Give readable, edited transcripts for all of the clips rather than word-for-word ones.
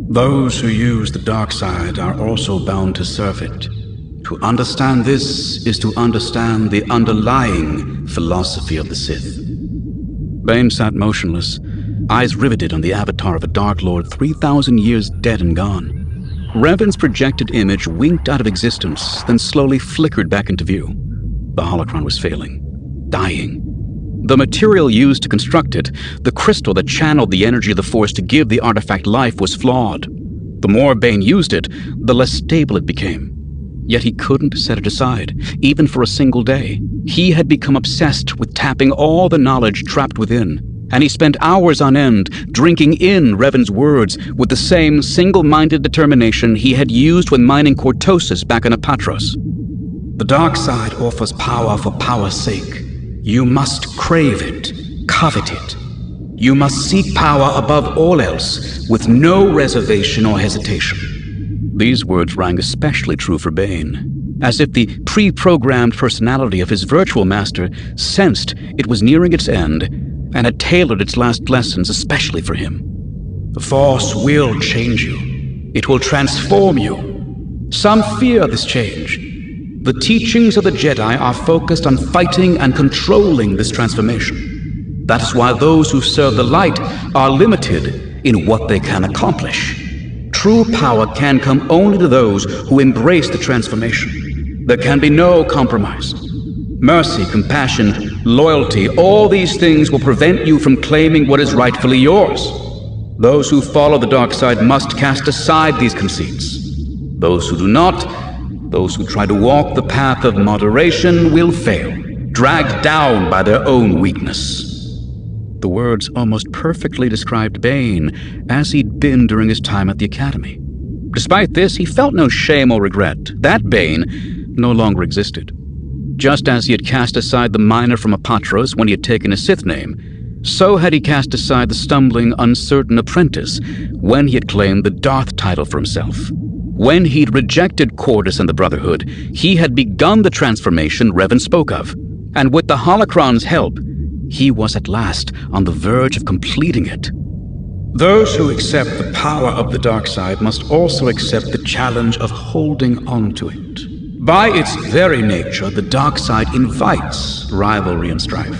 Those who use the dark side are also bound to serve it. To understand this is to understand the underlying philosophy of the Sith. Bane sat motionless, eyes riveted on the avatar of a Dark Lord 3,000 years dead and gone. Revan's projected image winked out of existence, then slowly flickered back into view. The holocron was failing, dying. The material used to construct it, the crystal that channeled the energy of the Force to give the artifact life, was flawed. The more Bane used it, the less stable it became. Yet he couldn't set it aside, even for a single day. He had become obsessed with tapping all the knowledge trapped within, and he spent hours on end drinking in Revan's words with the same single-minded determination he had used when mining cortosis back on Apatros. The dark side offers power for power's sake. You must crave it, covet it. You must seek power above all else, with no reservation or hesitation. These words rang especially true for Bane, as if the pre-programmed personality of his virtual master sensed it was nearing its end and had tailored its last lessons especially for him. The Force will change you. It will transform you. Some fear this change. The teachings of the Jedi are focused on fighting and controlling this transformation. That is why those who serve the light are limited in what they can accomplish. True power can come only to those who embrace the transformation. There can be no compromise. Mercy, compassion, loyalty, all these things will prevent you from claiming what is rightfully yours. Those who follow the dark side must cast aside these conceits. Those who do not, those who try to walk the path of moderation will fail, dragged down by their own weakness. The words almost perfectly described Bane as he'd been during his time at the Academy. Despite this, he felt no shame or regret. That Bane no longer existed. Just as he had cast aside the miner from Apatros when he had taken a Sith name, so had he cast aside the stumbling, uncertain apprentice when he had claimed the Darth title for himself. When he'd rejected Cordus and the Brotherhood, he had begun the transformation Revan spoke of, and with the holocron's help, he was at last on the verge of completing it. Those who accept the power of the dark side must also accept the challenge of holding on to it. By its very nature, the dark side invites rivalry and strife.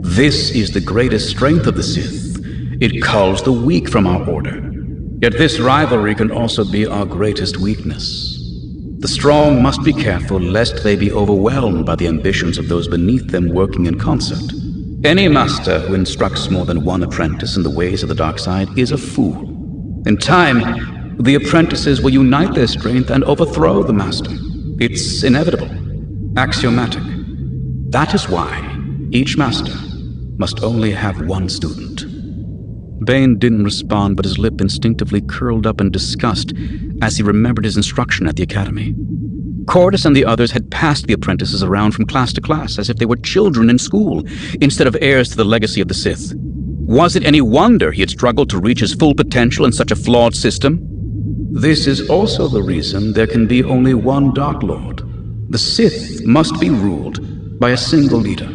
This is the greatest strength of the Sith. It culls the weak from our order. Yet this rivalry can also be our greatest weakness. The strong must be careful lest they be overwhelmed by the ambitions of those beneath them working in concert. Any master who instructs more than one apprentice in the ways of the dark side is a fool. In time, the apprentices will unite their strength and overthrow the master. It's inevitable, axiomatic. That is why each master must only have one student. Bane didn't respond, but his lip instinctively curled up in disgust as he remembered his instruction at the Academy. Cordus and the others had passed the apprentices around from class to class as if they were children in school, instead of heirs to the legacy of the Sith. Was it any wonder he had struggled to reach his full potential in such a flawed system? This is also the reason there can be only one Dark Lord. The Sith must be ruled by a single leader,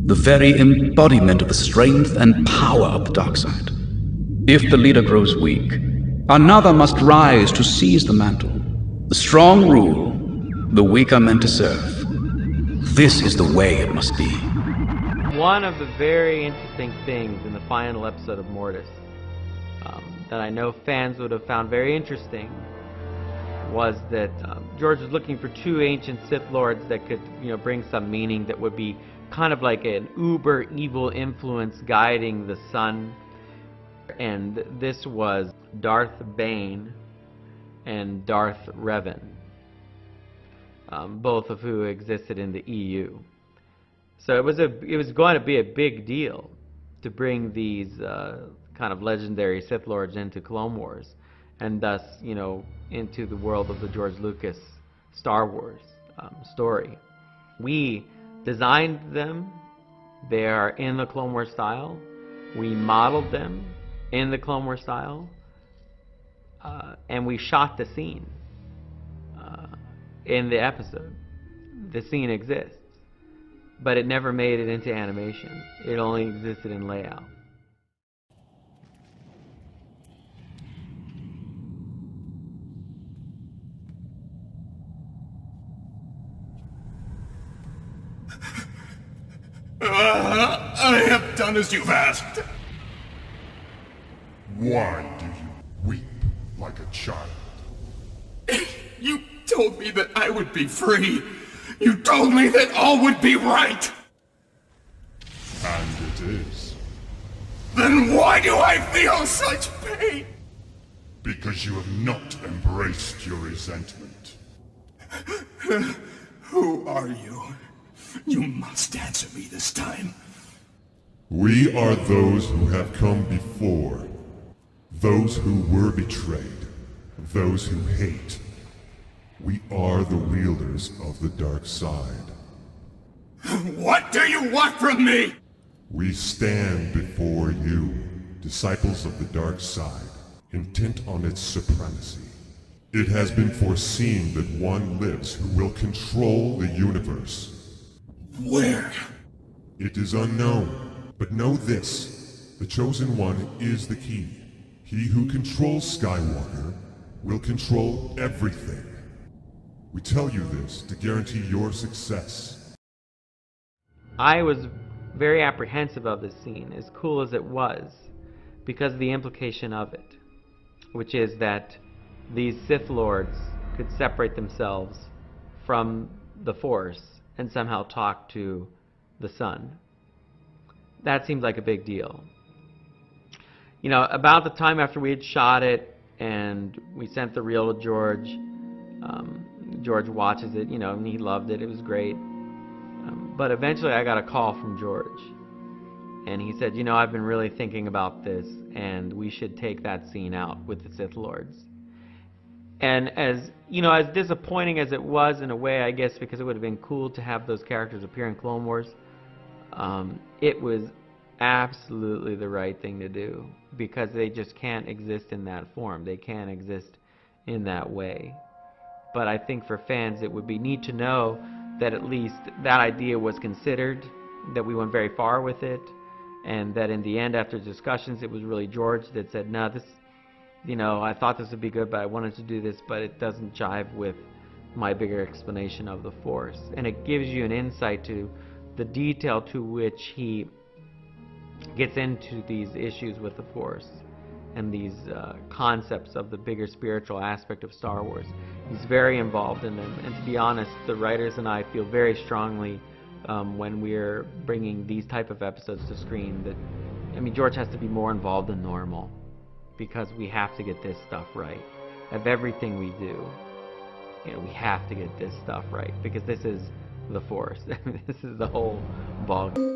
the very embodiment of the strength and power of the dark side. If the leader grows weak, another must rise to seize the mantle. The strong rule, the weak are meant to serve. This is the way it must be. One of the very interesting things in the final episode of Mortis that I know fans would have found very interesting was that George was looking for two ancient Sith Lords that could, bring some meaning that would be kind of like an uber evil influence guiding the Son. And this was Darth Bane and Darth Revan, both of who existed in the EU. So it was going to be a big deal to bring these kind of legendary Sith Lords into Clone Wars, and thus, into the world of the George Lucas Star Wars story. We designed them. They are in the Clone Wars style. We modeled them in the Clone Wars style, and we shot the scene in the episode. The scene exists, but it never made it into animation. It only existed in layout. I have done as you've asked. Why do you weep like a child? You told me that I would be free. You told me that all would be right. And it is. Then why do I feel such pain? Because you have not embraced your resentment. Who are you? You must answer me this time. We are those who have come before. Those who were betrayed. Those who hate. We are the wielders of the dark side. What do you want from me? We stand before you, disciples of the dark side, intent on its supremacy. It has been foreseen that one lives who will control the universe. Where? It is unknown, but know this. The Chosen One is the key. He who controls Skywalker will control everything. We tell you this to guarantee your success. I was very apprehensive of this scene, as cool as it was, because of the implication of it, which is that these Sith Lords could separate themselves from the Force and somehow talk to the Son. That seems like a big deal. You know, about the time after we had shot it and we sent the reel to George, George watches it, you know, and he loved it. It was great. But eventually I got a call from George, and he said, you know, I've been really thinking about this, and we should take that scene out with the Sith Lords. And as, you know, as disappointing as it was in a way, I guess, because it would have been cool to have those characters appear in Clone Wars, it was absolutely the right thing to do, because they just can't exist in that form. They can't exist in that way. But I think for fans it would be neat to know that at least that idea was considered, that we went very far with it, and that in the end, after discussions, it was really George that said, no, this, you know, I thought this would be good, but I wanted to do this, but it doesn't jive with my bigger explanation of the Force. And it gives you an insight to the detail to which he gets into these issues with the Force and these concepts of the bigger spiritual aspect of Star Wars. He's very involved in them, and to be honest, the writers and I feel very strongly when we're bringing these type of episodes to screen that, I mean, George has to be more involved than normal, because we have to get this stuff right. Of everything we do, you know, we have to get this stuff right, because this is the Force. This is the whole ballgame.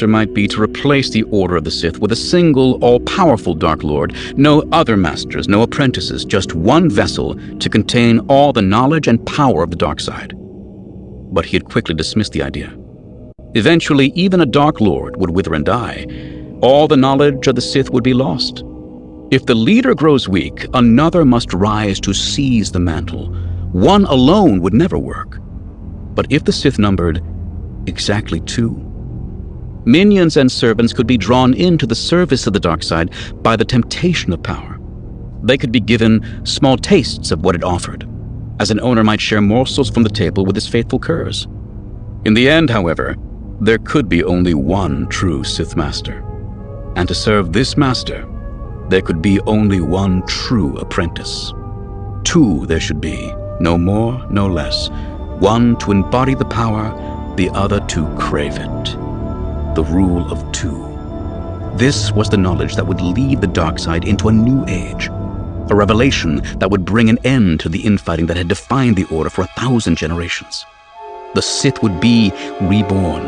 Might be to replace the Order of the Sith with a single, all-powerful Dark Lord, no other masters, no apprentices, just one vessel to contain all the knowledge and power of the dark side. But he had quickly dismissed the idea. Eventually, even a Dark Lord would wither and die. All the knowledge of the Sith would be lost. If the leader grows weak, another must rise to seize the mantle. One alone would never work. But if the Sith numbered exactly 2, minions and servants could be drawn into the service of the dark side by the temptation of power. They could be given small tastes of what it offered, as an owner might share morsels from the table with his faithful curs. In the end, however, there could be only one true Sith Master. And to serve this Master, there could be only one true apprentice. 2 there should be, no more, no less. One to embody the power, the other to crave it. the rule of two. This was the knowledge that would lead the dark side into a new age, a revelation that would bring an end to the infighting that had defined the Order for 1,000 generations. The Sith would be reborn.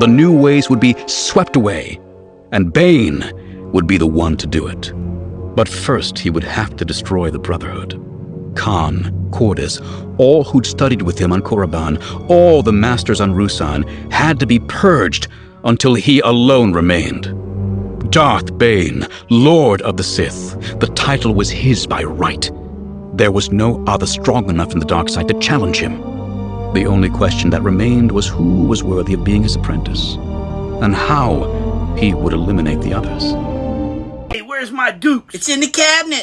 The new ways would be swept away, and Bane would be the one to do it. But first he would have to destroy the Brotherhood. Khan, Cordis, all who'd studied with him on Korriban, all the masters on Ruusan, had to be purged until he alone remained. Darth Bane, Lord of the Sith. The title was his by right. There was no other strong enough in the dark side to challenge him. The only question that remained was who was worthy of being his apprentice, and how he would eliminate the others. Hey, where's my dukes? It's in the cabinet.